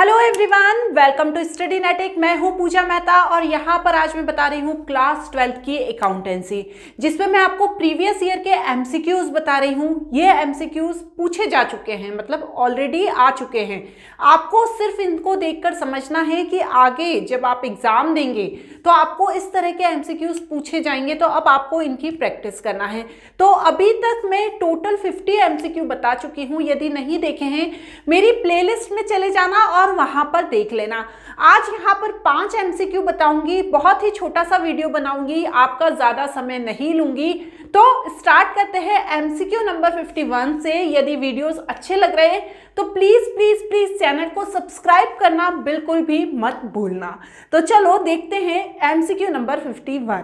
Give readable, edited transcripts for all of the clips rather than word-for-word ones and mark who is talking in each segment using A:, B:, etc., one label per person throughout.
A: Hello everyone, welcome to study नेटिक। मैं हूं पूजा मेहता और यहां पर आज मैं बता रही हूं क्लास 12th की अकाउंटेंसी, जिसमें मैं आपको प्रीवियस ईयर के एमसीक्यूज बता रही हूं। ये एमसीक्यूज पूछे जा चुके हैं, मतलब ऑलरेडी आ चुके हैं। आपको सिर्फ इनको देखकर समझना है कि आगे जब आप एग्जाम देंगे तो आपको इस तरह के एमसीक्यूज पूछे जाएंगे, तो अब आपको इनकी प्रैक्टिस करना है। तो अभी तक मैं टोटल 50 एमसीक्यू बता चुकी हूँ। यदि नहीं देखे हैं मेरी प्लेलिस्ट में चले जाना और वहां पर देख लेना। आज यहाँ पर 5 एमसीक्यू बताऊंगी, बहुत ही छोटा सा वीडियो बनाऊंगी, आपका ज्यादा समय नहीं लूंगी। तो स्टार्ट करते हैं एमसीक्यू नंबर 51 से। यदि वीडियोस अच्छे लग रहे हैं तो प्लीज प्लीज प्लीज चैनल को सब्सक्राइब करना बिल्कुल भी मत भूलना। तो चलो देखते हैं MCQ number 51।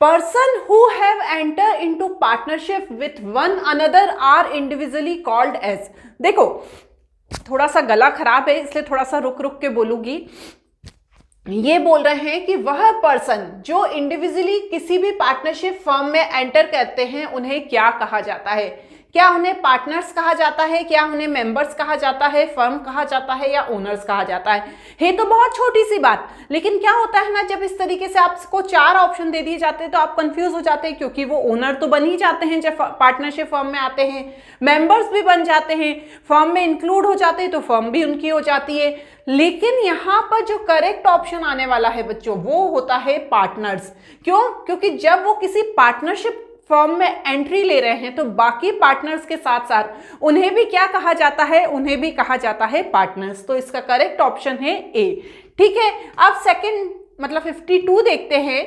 A: Person who have entered into partnership with one another are individually called as। देखो थोड़ा सा गला खराब है इसलिए थोड़ा सा रुक रुक के बोलूंगी। ये बोल रहे हैं कि वह पर्सन जो इंडिविजुअली किसी भी पार्टनरशिप फर्म में एंटर करते हैं उन्हें क्या कहा जाता है। क्या उन्हें पार्टनर्स कहा जाता है, क्या उन्हें मेंबर्स कहा जाता है, फर्म कहा जाता है या ओनर्स कहा जाता है तो बहुत छोटी सी बात। लेकिन क्या होता है ना, जब इस तरीके से आपको 4 ऑप्शन दे दिए जाते हैं तो आप कंफ्यूज हो जाते हैं, क्योंकि वो ओनर तो बन ही जाते हैं जब पार्टनरशिप फर्म में आते हैं, मेंबर्स भी बन जाते हैं, फर्म में इंक्लूड हो जाते हैं तो फर्म भी उनकी हो जाती है। लेकिन यहाँ पर जो करेक्ट ऑप्शन आने वाला है बच्चों वो होता है पार्टनर्स। क्यों? क्योंकि जब वो किसी पार्टनरशिप फर्म में एंट्री ले रहे हैं तो बाकी पार्टनर्स के साथ साथ उन्हें भी क्या कहा जाता है, उन्हें भी कहा जाता है पार्टनर्स। तो इसका करेक्ट ऑप्शन है ए। ठीक है, अब सेकंड मतलब 52 देखते हैं।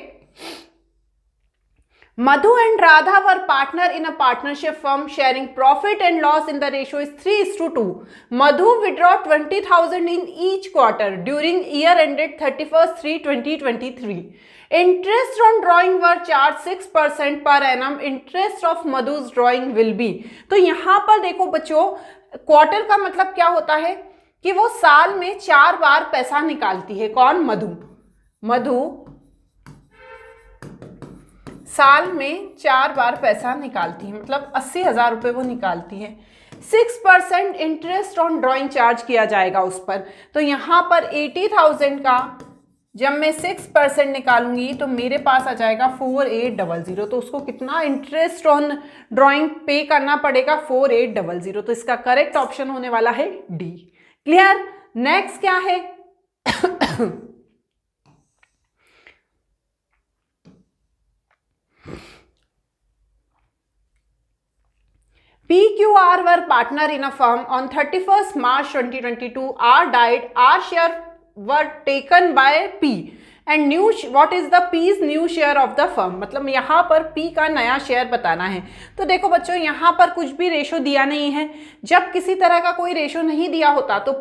A: Madhu and Radha were partner in a partnership firm sharing profit and loss in the ratio is 3:2. Madhu withdraw 20,000 in each quarter during year ended 31st/3/2023. Interest on drawing were charged 6% per annum. Interest of Madhu's drawing will be। तो यहाँ पर देखो बच्चों, quarter का मतलब क्या होता है कि वो साल में 4 बार पैसा निकालती है। कौन? मधु साल में 4 बार पैसा निकालती है, मतलब 80,000 रुपये वो निकालती है। 6% इंटरेस्ट ऑन ड्रॉइंग चार्ज किया जाएगा उस पर। तो यहाँ पर 80,000 का जब मैं 6% निकालूंगी तो मेरे पास आ जाएगा 4800। तो उसको कितना इंटरेस्ट ऑन ड्रॉइंग पे करना पड़ेगा? 4800। तो इसका करेक्ट ऑप्शन होने वाला है डी। क्लियर? नेक्स्ट क्या है? PQR were partner in a firm on 31st March 2022. R died. R share were taken by P and new what is the P's new share of the firm। मतलब यहाँ पर P का नया share बताना है। तो देखो बच्चों, यहाँ पर कुछ भी रेशो दिया नहीं है। जब किसी तरह का कोई रेशो नहीं दिया होता तो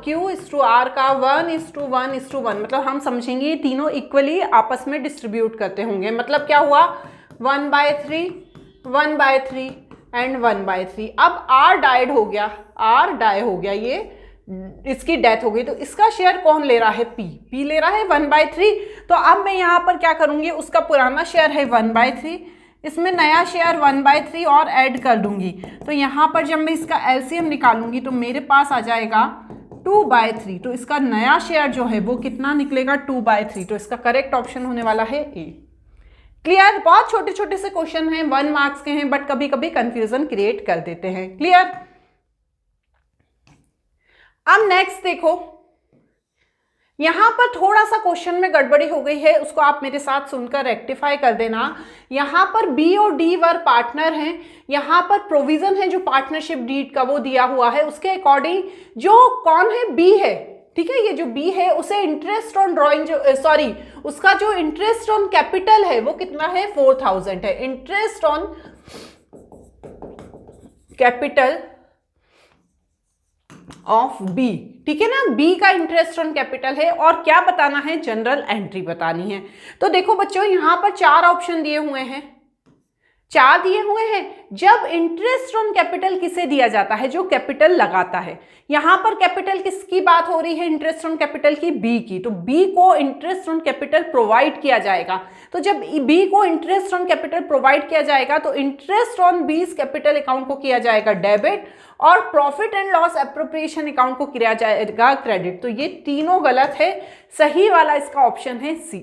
A: Q/R का 1:1:1, मतलब हम समझेंगे तीनों इक्वली आपस में डिस्ट्रीब्यूट करते होंगे। मतलब क्या हुआ? 1/3 1/3 एंड 1/3। अब R डाइड हो गया, R डाई हो गया, ये इसकी डेथ हो गई, तो इसका शेयर कौन ले रहा है? P ले रहा है 1/3। तो अब मैं यहाँ पर क्या करूँगी, उसका पुराना शेयर है 1/3, इसमें नया शेयर 1/3 और ऐड कर दूंगी। तो यहाँ पर जब मैं इसका एलसीएम निकालूंगी तो मेरे पास आ जाएगा 2/3। तो इसका नया शेयर जो है वो कितना निकलेगा? 2/3। तो इसका करेक्ट ऑप्शन होने वाला है ए। क्लियर? बहुत छोटे छोटे से क्वेश्चन हैं, 1 मार्क्स के हैं, बट कभी कभी कंफ्यूजन क्रिएट कर देते हैं। क्लियर? अब नेक्स्ट देखो, यहां पर थोड़ा सा क्वेश्चन में गड़बड़ी हो गई है, उसको आप मेरे साथ सुनकर रेक्टिफाई कर देना। यहां पर बी और डी वर पार्टनर हैं। यहां पर प्रोविजन है जो पार्टनरशिप डीड का वो दिया हुआ है, उसके अकॉर्डिंग जो कौन है? बी है। ठीक है, ये जो बी है उसे इंटरेस्ट ऑन ड्रॉइंग उसका जो इंटरेस्ट ऑन कैपिटल है वो कितना है? 4,000 है। Interest on capital of B. ठीक है ना, बी का इंटरेस्ट ऑन कैपिटल है। और क्या बताना है? जनरल एंट्री बतानी है। तो देखो बच्चों, यहां पर 4 ऑप्शन दिए हुए हैं। 4 दिए हुए हैं। जब इंटरेस्ट ऑन कैपिटल किसे दिया जाता है, जो कैपिटल लगाता है। यहां पर कैपिटल किसकी बात हो रही है, इंटरेस्ट ऑन कैपिटल की, बी की। तो बी को इंटरेस्ट ऑन कैपिटल प्रोवाइड किया जाएगा। तो जब बी को इंटरेस्ट ऑन कैपिटल प्रोवाइड किया जाएगा तो इंटरेस्ट ऑन बीस कैपिटल अकाउंट को किया जाएगा डेबिट और profit and loss appropriation account को किया जाएगा क्रेडिट। तो ये तीनों गलत है, सही वाला इसका ऑप्शन है सी।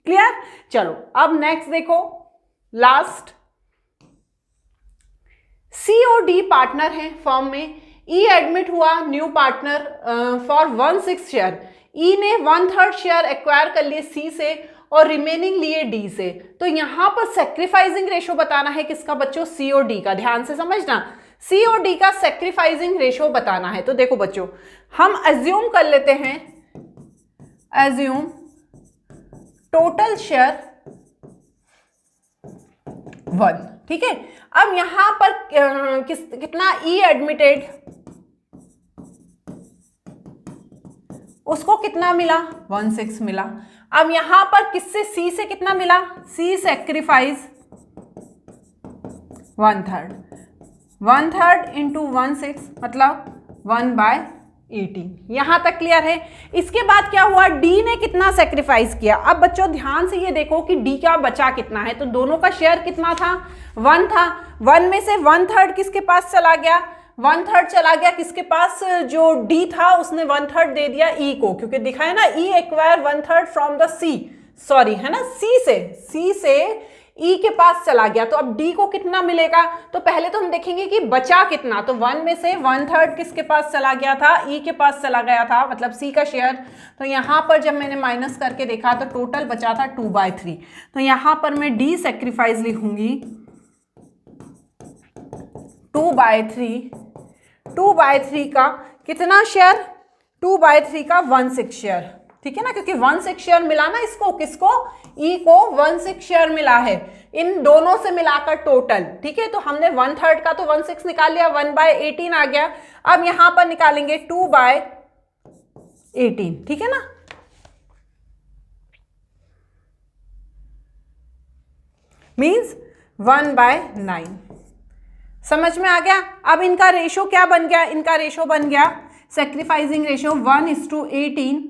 A: क्लियर? चलो अब नेक्स्ट देखो, लास्ट। सी और डी पार्टनर हैं फर्म में। ई एडमिट हुआ न्यू पार्टनर फॉर 1/6 शेयर। ई ने 1/3 शेयर एक्वायर कर लिए सी से और रिमेनिंग लिए डी से। तो यहां पर सेक्रीफाइसिंग रेशो बताना है किसका बच्चों, सी और डी का। ध्यान से समझना, सी और डी का सेक्रीफाइसिंग रेशो बताना है। तो देखो बच्चों, हम एज्यूम कर लेते हैं, एज्यूम टोटल शेयर 1। ठीक है, अब यहां पर कितना ई एडमिटेड, उसको कितना मिला, 1/6 मिला। अब यहां पर किससे, सी से कितना मिला, सी सेक्रीफाइस 1/3। 1/3 इंटू 1/6 मतलब 1/18। यहां तक क्लियर है। इसके बाद क्या हुआ, डी ने कितना सेक्रीफाइस किया। अब बच्चों ध्यान से ये देखो कि डी का बचा कितना है। तो दोनों का शेयर कितना था, 1 था। 1 में से 1/3 किसके पास चला गया, 1/3 चला गया किसके पास, जो डी था उसने 1/3 दे दिया ई को, क्योंकि दिखाया ना ई acquire 1/3 from the C, sorry है ना, सी से ई के पास चला गया। तो अब डी को कितना मिलेगा, तो पहले तो हम देखेंगे कि बचा कितना। तो 1 में से 1/3 किसके पास चला गया था, ई के पास चला गया था, मतलब सी का शेयर। तो यहां पर जब मैंने माइनस करके देखा तो टोटल बचा था 2/3। तो यहां पर मैं डी सेक्रीफाइस लिखूंगी 2/3। 2/3 का कितना शेयर, 2/3 का 1/6 शेयर। ठीक है ना, क्योंकि 1/6 शेयर मिला ना इसको, किसको, ई को 1/6 शेयर मिला है इन दोनों से मिलाकर टोटल। ठीक है, तो हमने 1/3 का तो 1/6 निकाल लिया, 1/18 आ गया। अब यहां पर निकालेंगे 2/18। ठीक है ना, मीन्स 1/9। समझ में आ गया। अब इनका रेशो क्या बन गया, इनका रेशो बन गया सेक्रीफाइसिंग रेशो 1:18।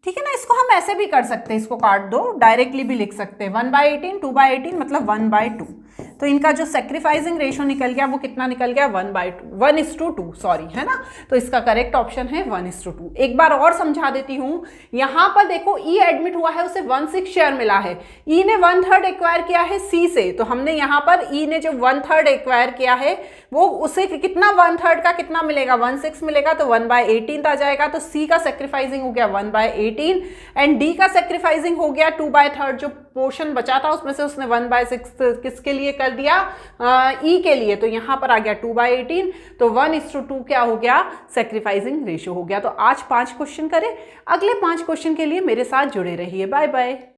A: ठीक है ना, इसको हम ऐसे भी कर सकते हैं, इसको काट दो, डायरेक्टली भी लिख सकते हैं 1/18, 2/18 मतलब 1/2। तो इनका जो सेक्रीफाइसिंग रेशो निकल गया वो कितना निकल गया, 1:2 सॉरी, है ना। तो इसका करेक्ट ऑप्शन है 1:2। एक बार और समझा देती हूं, यहां पर देखो ई एडमिट हुआ है, उसे 1/6 शेयर मिला है। ई ने 1/3 एक्वायर किया है सी से। तो हमने यहां पर ई ने जो 1/3 एक्वायर किया है वो उसे कितना, 1/3 का कितना मिलेगा, 1/6 मिलेगा। तो 1/18 आ जाएगा। तो सी का सेक्रीफाइसिंग हो गया 1/18 एंड डी का सेक्रीफाइसिंग हो गया 2/3। जो पोर्शन बचा था उसमें से उसने 1/6 किसके लिए कर दिया, ई के लिए। तो यहां पर आ गया 2/18। तो 1:2 क्या हो गया, सेक्रीफाइसिंग रेशियो हो गया। तो आज 5 क्वेश्चन करें, अगले 5 क्वेश्चन के लिए मेरे साथ जुड़े रहिए। Bye bye.